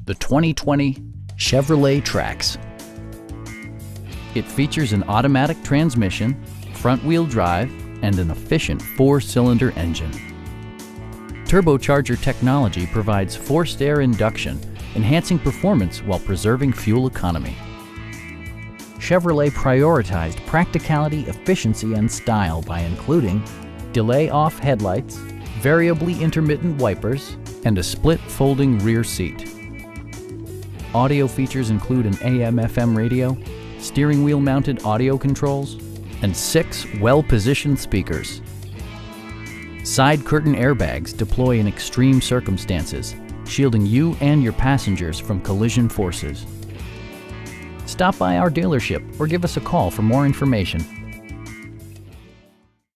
the 2020 Chevrolet Trax. It features an automatic transmission, front-wheel drive, and an efficient 4-cylinder engine. Turbocharger technology provides forced air induction, enhancing performance while preserving fuel economy. Chevrolet prioritized practicality, efficiency, and style by including delay-off headlights, variably intermittent wipers, and a split folding rear seat. Audio features include an AM/FM radio, steering wheel mounted audio controls, and 6 well-positioned speakers. Side curtain airbags deploy in extreme circumstances, shielding you and your passengers from collision forces. Stop by our dealership or give us a call for more information.